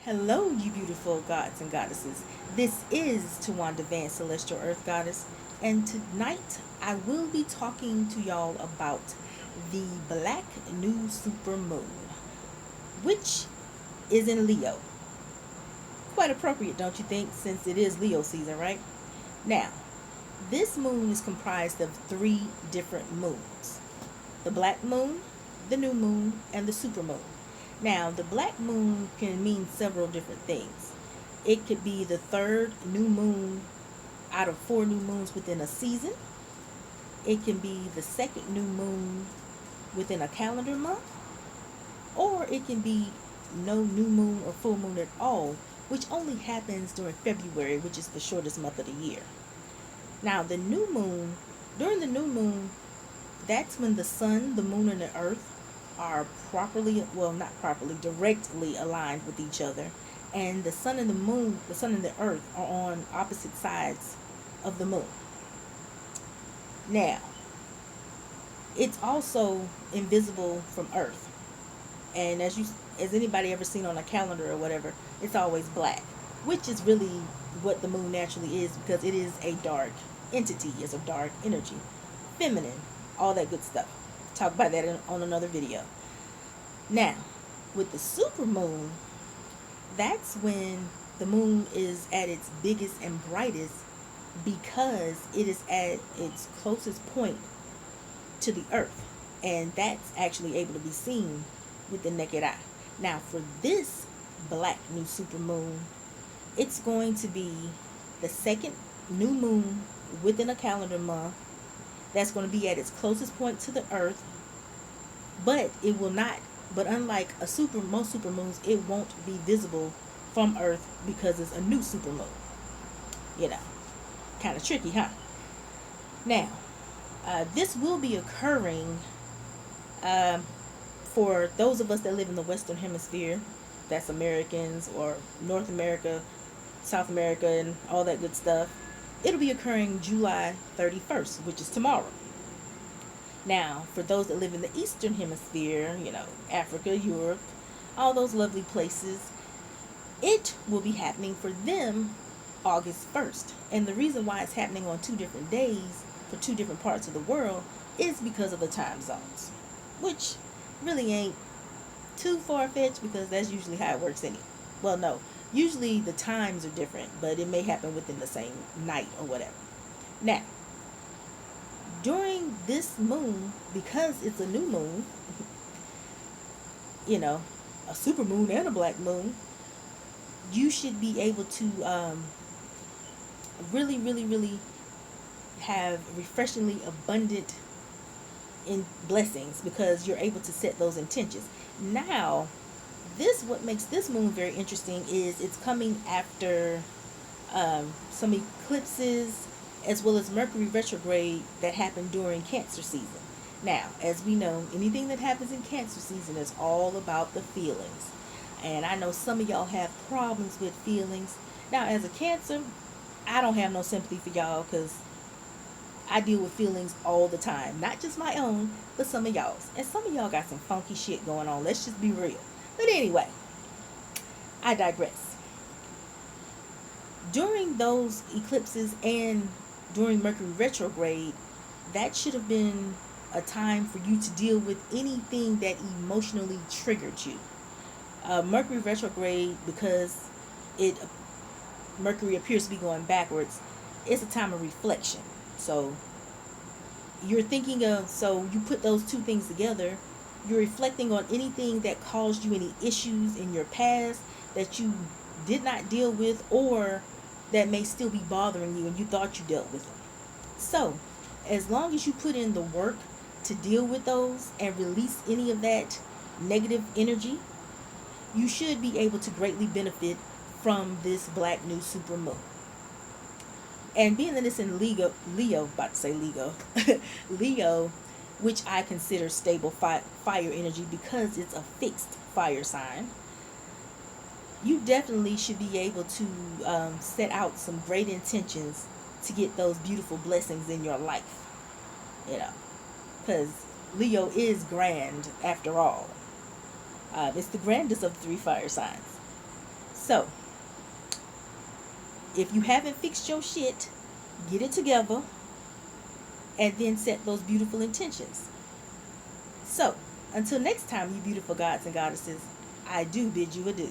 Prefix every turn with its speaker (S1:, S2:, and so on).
S1: Hello, you beautiful gods and goddesses. This is Tawanda Van Celestial Earth Goddess, and tonight I will be talking to y'all about the Black New Supermoon, which is in Leo. Quite appropriate, don't you think, since it is Leo season, right? Now, this moon is comprised of three different moons: the black moon, the new moon, and the supermoon. Now, the black moon can mean several different things. It could be the third new moon out of four new moons within a season. It can be the second new moon within a calendar month, or it can be no new moon or full moon at all, which only happens during February, which is the shortest month of the year. Now, during the new moon, that's when the sun, the moon, and the earth are properly, well, not properly, directly aligned with each other. And the sun and the moon, the sun and the earth are on opposite sides of the moon. Now, it's also invisible from earth. And as anybody ever seen on a calendar or whatever, it's always black, which is really what the moon naturally is because it is a dark entity, it's a dark energy, feminine, all that good stuff. Talk about that on another video. Now, with the super moon, that's when the moon is at its biggest and brightest because it is at its closest point to the earth, and that's actually able to be seen with the naked eye. Now, for this black new super moon, it's going to be the second new moon within a calendar month that's going to be at its closest point to the earth, but it will not, but unlike most super moons, it won't be visible from earth because it's a new super moon. You know, kind of tricky, huh? Now, this will be occurring uh, for those of us that live in the Western Hemisphere. That's Americans or North America, South America, and all that good stuff. It'll be occurring July 31st, which is tomorrow. Now, for those that live in the Eastern Hemisphere, Africa, Europe, all those lovely places, it will be happening for them August 1st. And the reason why it's happening on two different days for two different parts of the world is because of the time zones, which really ain't too far-fetched because that's usually how it works anyway. Well, no, usually the times are different, but it may happen within the same night or whatever. Now, during this moon, because it's a new moon, a super moon and a black moon, you should be able to really, really, really have refreshingly abundant in blessings because you're able to set those intentions. Now, what makes this moon very interesting is it's coming after some eclipses as well as Mercury retrograde that happened during Cancer season. Now, as we know, anything that happens in Cancer season is all about the feelings. And I know some of y'all have problems with feelings. Now, as a Cancer, I don't have no sympathy for y'all because I deal with feelings all the time. Not just my own, but some of y'all's. And some of y'all got some funky shit going on. Let's just be real. But anyway, I digress. During those eclipses and during Mercury retrograde, that should have been a time for you to deal with anything that emotionally triggered you. Mercury retrograde, because Mercury appears to be going backwards, it's a time of reflection. So you put those two things together, you're reflecting on anything that caused you any issues in your past that you did not deal with or that may still be bothering you and you thought you dealt with them. So, as long as you put in the work to deal with those and release any of that negative energy, you should be able to greatly benefit from this black new super moon. And being that it's in Leo, Leo, which I consider stable fire energy because it's a fixed fire sign, you definitely should be able to set out some great intentions to get those beautiful blessings in your life. Because Leo is grand after all. It's the grandest of three fire signs. So, if you haven't fixed your shit, get it together and then set those beautiful intentions. So, until next time, you beautiful gods and goddesses, I do bid you adieu.